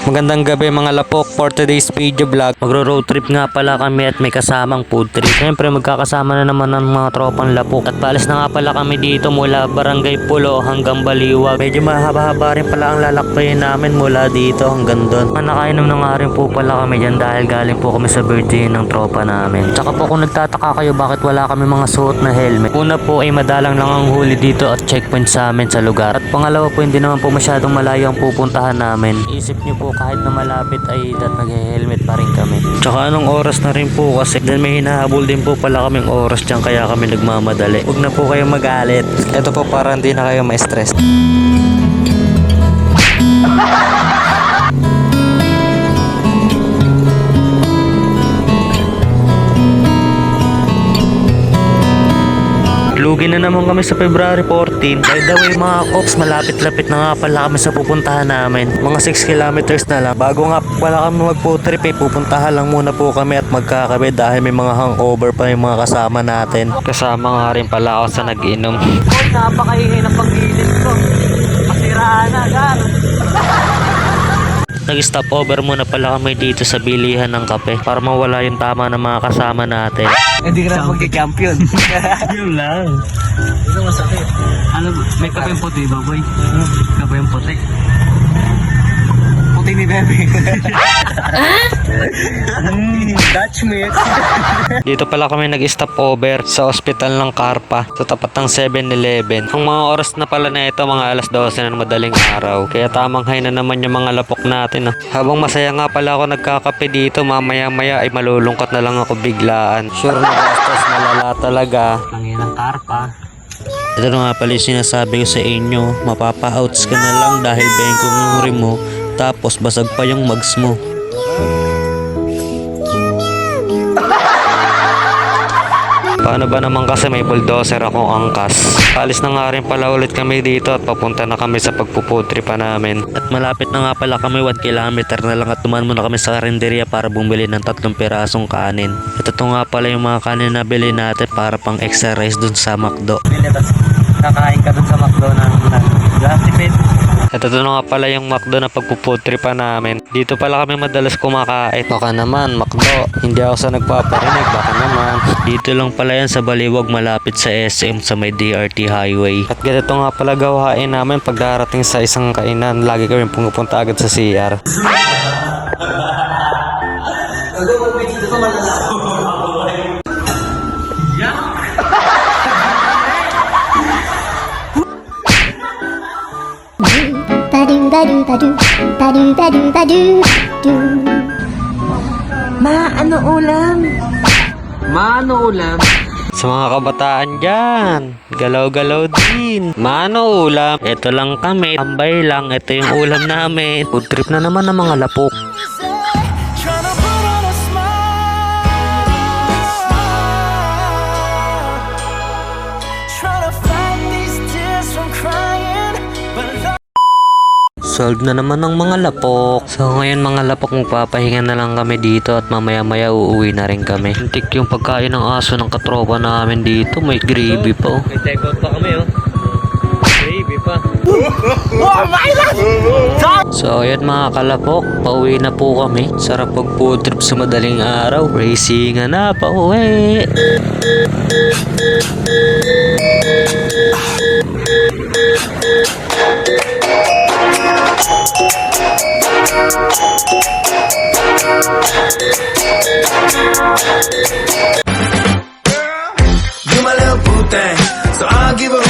Magandang gabi mga lapok, for today's video vlog. Magro-road trip nga pala kami at may kasamang food trip. Siyempre magkakasama na naman ng mga tropang lapok. At palis na nga pala kami dito mula Barangay Pulo hanggang Baliwag. Medyo mahaba-haba rin pala ang lalakbayin namin mula dito hanggang doon. Nakainom na nga rin po pala kami dyan dahil galing po kami sa birthday ng tropa namin. Tsaka po kung nagtataka kayo bakit wala kami mga suot na helmet. Una po ay madalang lang ang huli dito at checkpoint sa amin sa lugar. At pangalawa po hindi naman po masyadong malayo ang pupuntahan namin. Isip nyo po kahit na malapit ay nag-helmet pa rin kami. Tsaka anong oras na rin po kasi dahil may hinahabol din po pala kaming oras dyan kaya kami nagmamadali. Huwag na po kayong magalit. Ito po para hindi na kayo ma-stress. Lugi na naman kami sa February 14. By the way mga kops, malapit-lapit na nga pala kami sa pupuntahan namin. Mga 6 kilometers na lang. Bago nga pala kami mag-food trip pupuntahan lang muna po kami at magkakabe dahil may mga hangover pa yung mga kasama natin. Kasama nga rin pala ako sa nag-inom. Napakaingay ng panggilid ko. Masiraan na gan. Nag-stop over muna pala kami dito sa bilihan ng kape para mawala yung tama ng mga kasama natin. Hindi ka na magka-champion. Yun lang. Ito masakit. Ano, may kapeng puti ba, boy? Kapeng puti. Puti ni Bebe. Dutch mix. Dito pala kami nag-stop over sa ospital ng Carpa sa tapat ng 7-Eleven. Ang mga oras na pala na ito, mga alas 12 na ng madaling araw. Kaya tamang hay na naman yung mga lapok natin. Habang masaya nga pala ako nagkakape dito, mamaya-maya ay malulungkot na lang ako biglaan. Sure na bastos, malala talaga. Panginang Carpa. Ito na nga pala yung sinasabi ko sa inyo, mapapa-outs ka na lang dahil bengkong yung rim mo, tapos basag pa yung mags mo. Paano ba naman kasi may bulldozer akong angkas? Palis na nga rin pala ulit kami dito at papunta na kami sa pagpuputripa namin. At malapit na nga pala kami, 1 kilometer na lang at tuman muna kami sa karinderya para bumili ng 3 pirasong kanin. At ito nga pala yung mga kanin na bili natin para pang extra rice dun sa McDo. Kakain ka dun sa McDo ng Gatipid. At ito na nga pala yung McDo na pagpuputripa namin. Dito pala kami madalas kumakain. Baka naman, McDo. Hindi ako sa nagpaparinig. Baka naman. Dito lang pala yan sa Baliwag malapit sa SM sa may DRT highway. At ganito nga pala gawain namin pag darating sa isang kainan. Lagi kami pumupunta agad sa CR. Maano ulam? Maano ulam? Sa mga kabataan dyan, galaw-galaw din. Mano ulam? Ito lang kami, tambay lang. Ito yung ulam namin. Food trip na naman ng mga lapok. Solve na naman ng mga lapok. So ngayon mga lapok, magpapahinga na lang kami dito at mamaya-maya uuwi na rin kami. Hintik yung pagkain ng aso ng katropa namin dito. May gravy pa. May take out pa kami Gravy pa. So ayan mga kalapok, pauwi na po kami. Sarap pag food trip sa madaling araw. Racing na pauwi. You my little boo thing, so I'll give her